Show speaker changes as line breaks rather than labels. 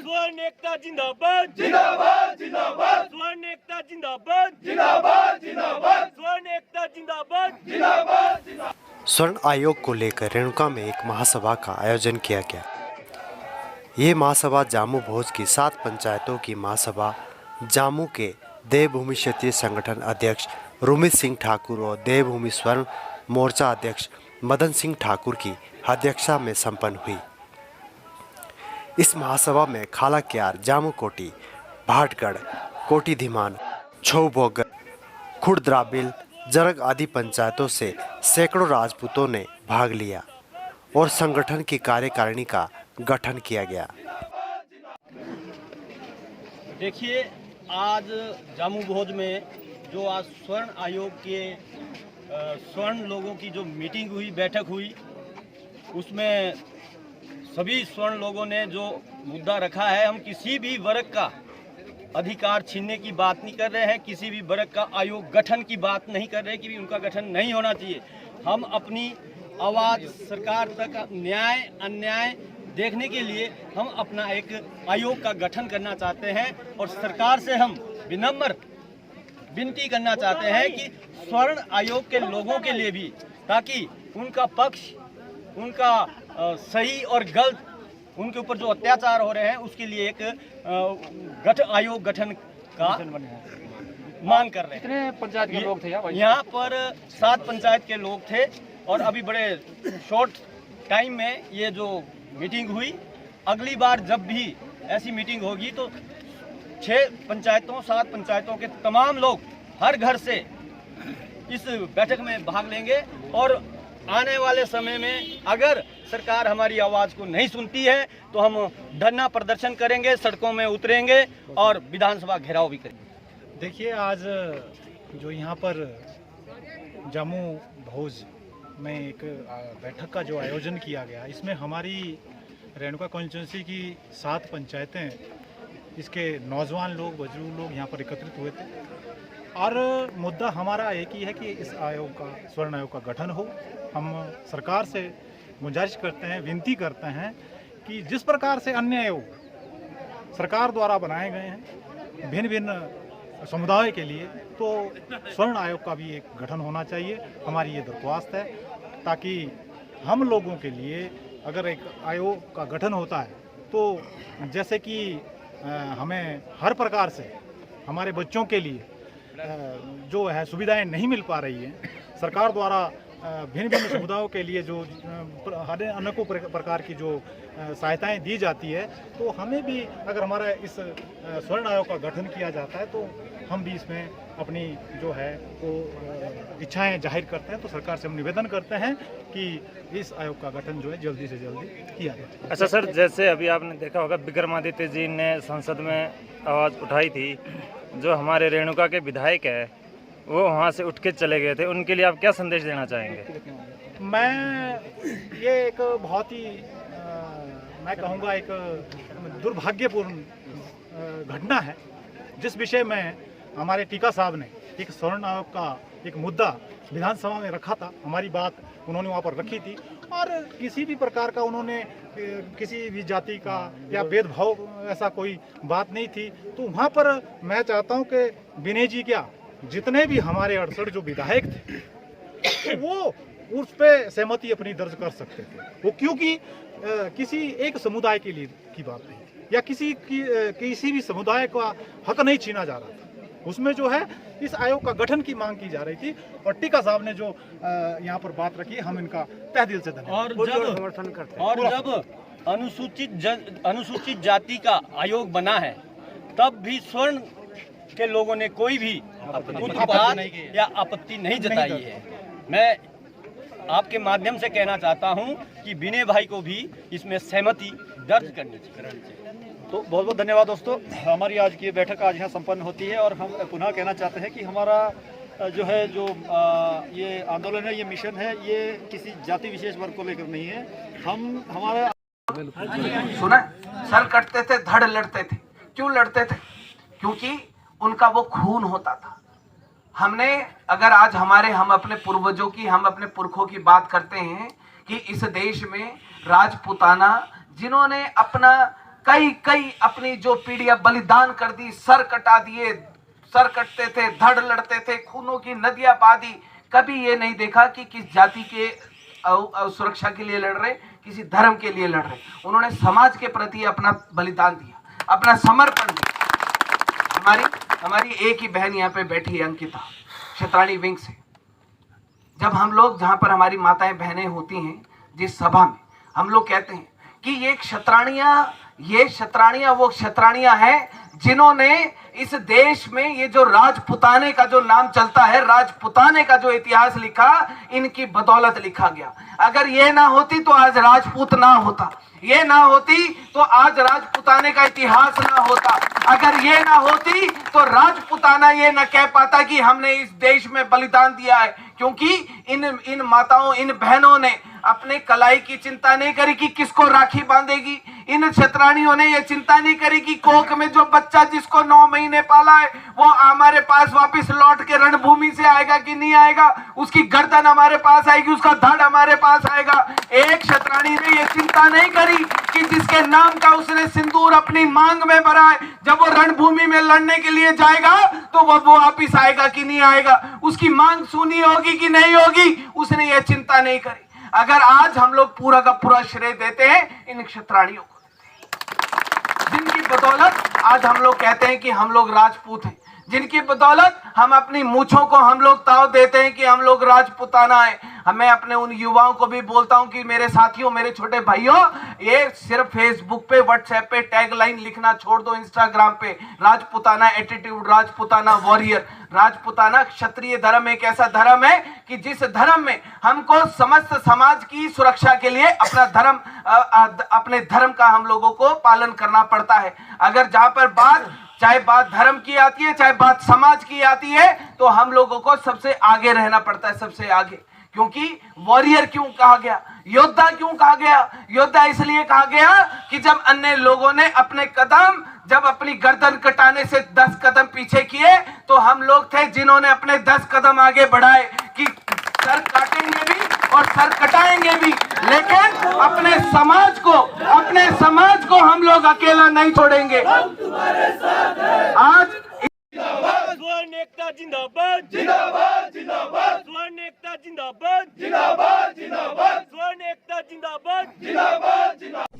स्वर्ण एकता जिंदाबाद
जिंदाबाद जिंदाबाद
स्वर्ण एकता जिंदाबाद
जिंदाबाद जिंदाबाद
स्वर्ण एकता जिंदाबाद
जिंदाबाद।
स्वर्ण आयोग को लेकर रेणुका में एक महासभा का आयोजन किया गया। ये महासभा जामू भोज की 7 पंचायतों की महासभा जामू के देवभूमि क्षेत्रीय संगठन अध्यक्ष रुमित सिंह ठाकुर और देवभूमि स्वर्ण मोर्चा अध्यक्ष मदन सिंह ठाकुर की अध्यक्षता में संपन्न हुई। इस महासभा में खाला क्यार, जामू कोटी, भाटगढ़, कोटी धीमान, छोबोगर, खुर्द्राबिल, जरग आदि पंचायतों से सैकड़ों राजपूतों ने भाग लिया और संगठन की कार्यकारिणी का गठन किया गया।
देखिए, आज जामू भोज में जो आज स्वर्ण आयोग के स्वर्ण लोगों की जो मीटिंग हुई, बैठक हुई, उसमें सभी स्वर्ण लोगों ने जो मुद्दा रखा है, हम किसी भी वर्ग का अधिकार छीनने की बात नहीं कर रहे हैं, किसी भी वर्ग का आयोग गठन की बात नहीं कर रहे कि भी उनका गठन नहीं होना चाहिए। हम अपनी आवाज़ सरकार तक न्याय अन्याय देखने के लिए हम अपना एक आयोग का गठन करना चाहते हैं और सरकार से हम विनम्र विनती करना चाहते हैं कि स्वर्ण आयोग के लोगों के लिए भी, ताकि उनका पक्ष, उनका सही और गलत, उनके ऊपर जो अत्याचार हो रहे हैं उसके लिए एक आयोग गठन का मांग कर रहे हैं।
कितने पंचायत के लोग थे
यहाँ पर 7 पंचायत के लोग थे और अभी बड़े शॉर्ट टाइम में ये जो मीटिंग हुई, अगली बार जब भी ऐसी मीटिंग होगी तो 6 पंचायतों 7 पंचायतों के तमाम लोग हर घर से इस बैठक में भाग लेंगे और आने वाले समय में अगर सरकार हमारी आवाज़ को नहीं सुनती है तो हम धरना प्रदर्शन करेंगे, सड़कों में उतरेंगे और विधानसभा घेराव भी करेंगे।
देखिए, आज जो यहाँ पर जामू भोज में एक बैठक का जो आयोजन किया गया, इसमें हमारी रेणुका कॉन्स्टिट्यूंसी की 7 पंचायतें, इसके नौजवान लोग, बुजुर्ग लोग यहाँ पर एकत्रित हुए थे और मुद्दा हमारा एक ही है कि इस आयोग का, स्वर्ण आयोग का गठन हो। हम सरकार से गुजारिश करते हैं, विनती करते हैं कि जिस प्रकार से अन्य आयोग सरकार द्वारा बनाए गए हैं भिन्न भिन्न समुदाय के लिए, तो स्वर्ण आयोग का भी एक गठन होना चाहिए। हमारी ये दरख्वास्त है, ताकि हम लोगों के लिए अगर एक आयोग का गठन होता है तो जैसे कि हमें हर प्रकार से हमारे बच्चों के लिए जो है सुविधाएं नहीं मिल पा रही हैं, सरकार द्वारा भिन्न भिन्न समुदायों के लिए जो अनेकों प्रकार की जो सहायताएं दी जाती है, तो हमें भी अगर हमारा इस स्वर्ण आयोग का गठन किया जाता है तो हम भी इसमें अपनी जो है वो इच्छाएं जाहिर करते हैं। तो सरकार से हम निवेदन करते हैं कि इस आयोग का गठन जो है जल्दी से जल्दी किया जाए।
अच्छा सर, जैसे अभी आपने देखा होगा विक्रमादित्य जी ने संसद में आवाज़ उठाई थी, जो हमारे रेणुका के विधायक है वो वहाँ से उठ के चले गए थे, उनके लिए आप क्या संदेश देना चाहेंगे?
मैं ये एक बहुत ही मैं कहूँगा एक दुर्भाग्यपूर्ण घटना है, जिस विषय में हमारे टीका साहब ने एक स्वर्ण आयोग का एक मुद्दा विधानसभा में रखा था। हमारी बात उन्होंने वहाँ पर रखी थी और किसी भी प्रकार का उन्होंने किसी भी जाति का या भेदभाव ऐसा कोई बात नहीं थी। तो वहाँ पर मैं चाहता हूँ कि विनय जी क्या जितने भी हमारे 68 जो विधायक थे वो उस पर सहमति अपनी दर्ज कर सकते थे, वो क्योंकि किसी एक समुदाय के लिए की बात नहीं या किसी भी समुदाय का हक नहीं छीना जा रहा था। उसमें जो है इस आयोग का गठन की मांग की जा रही थी और टीका साहब ने जो यहाँ पर बात रखी, हम इनका तहे दिल से धन्यवाद
और
समर्थन करते हैं।
जब अनुसूचित जाति का आयोग बना है, तब भी स्वर्ण के लोगों ने कोई भी उत्पात या आपत्ति नहीं जताई है। मैं आपके माध्यम से कहना चाहता हूं कि विनय भाई को भी इसमें सहमति दर्ज करनी चाहिए।
तो बहुत बहुत धन्यवाद दोस्तों, हमारी आज की बैठक आज यहाँ संपन्न होती है और हम पुनः कहना चाहते हैं कि हमारा जो है जो ये आंदोलन है, ये मिशन है, ये किसी जाति विशेष वर्ग को लेकर नहीं है। हम हमारा
सुना, सर कटते थे, धड़ लड़ते थे। क्यों लड़ते थे? क्योंकि उनका वो खून होता था। हमने अगर आज हम अपने पूर्वजों की, हम अपने पुरखों की बात करते हैं कि इस देश में राजपूताना जिन्होंने अपना कई कई अपनी जो पीढ़ियां बलिदान कर दी, सर कटा दिए, सर कटते थे, धड़ लड़ते थे, खूनों की नदियां बहा दी। कभी ये नहीं देखा कि किस जाति के सुरक्षा के लिए लड़ रहे, किसी धर्म के लिए लड़ रहे। उन्होंने समाज के प्रति अपना बलिदान दिया, अपना समर्पण दिया। हमारी एक ही बहन यहाँ पे बैठी है, अंकिता, क्षत्राणी विंग से। जब हम लोग, जहाँ पर हमारी माताएं बहनें होती हैं, जिस सभा में हम लोग कहते हैं कि ये क्षत्राणियां वो क्षत्राणियां हैं जिन्होंने इस देश में ये जो राजपुताने का जो नाम चलता है, राजपुताने का जो इतिहास लिखा, इनकी बदौलत लिखा गया। अगर ये ना होती तो आज राजपूत ना होता, ये ना होती तो आज राजपुताने का इतिहास ना होता, अगर ये ना होती तो राजपुताना ये ना कह पाता कि हमने इस देश में बलिदान दिया है। क्योंकि इन माताओं, इन बहनों ने अपने कलाई की चिंता नहीं करी कि किसको राखी बांधेगी। इन क्षत्राणियों ने ये चिंता नहीं करी कि कोख में जो बच्चा जिसको 9 महीने पाला है वो हमारे पास वापस लौट के रणभूमि से आएगा कि नहीं आएगा, उसकी गर्दन हमारे पास आएगी, उसका धड़ हमारे पास आएगा। एक क्षत्राणी ने ये चिंता नहीं करी कि जिसके नाम का उसने सिंदूर अपनी मांग में भरा है, जब वो रणभूमि में लड़ने के लिए जाएगा तो वो वापिस आएगा कि नहीं आएगा, उसकी मांग सुनी होगी कि नहीं होगी, उसने ये चिंता नहीं करी। अगर आज हम लोग पूरा का पूरा श्रेय देते हैं इन क्षत्राणियों को, जिनकी बदौलत आज हम लोग कहते हैं कि हम लोग राजपूत हैं, जिनकी बदौलत हम अपनी मूंछों को हम लोग ताव देते हैं कि हम लोग राजपुताना है। मैं अपने उन युवाओं को भी बोलता हूं कि मेरे साथियों, मेरे छोटे भाइयों, ये सिर्फ फेसबुक पे, व्हाट्सएप पे टैगलाइन लिखना छोड़ दो, इंस्टाग्राम पे राजपुताना एटीट्यूड, राजपुताना वॉरियर। राजपुताना क्षत्रिय धर्म एक ऐसा धर्म है कि जिस धर्म में हमको समस्त समाज की सुरक्षा के लिए अपने धर्म का हम लोगों को पालन करना पड़ता है। अगर जहां पर चाहे बात धर्म की आती है, चाहे बात समाज की आती है, तो हम लोगों को सबसे आगे रहना पड़ता है, सबसे आगे। क्योंकि वॉरियर क्यों कहा गया, योद्धा क्यों कहा गया? योद्धा इसलिए कहा गया कि जब अन्य लोगों ने अपनी गर्दन कटाने से 10 कदम पीछे किए, तो हम लोग थे जिन्होंने अपने 10 कदम आगे बढ़ाए कि सर काटेंगे भी और सर कटाएंगे भी, लेकिन अपने समाज को हम लोग अकेला नहीं छोड़ेंगे। आज
स्वर्ण एकता जिंदाबाद, जिंदाबाद, जिंदाबाद। स्वर्ण एकता जिंदाबाद, जिंदाबाद, जिंदाबाद। स्वर्ण एकता जिंदाबाद, जिंदाबाद, जिंदाबाद।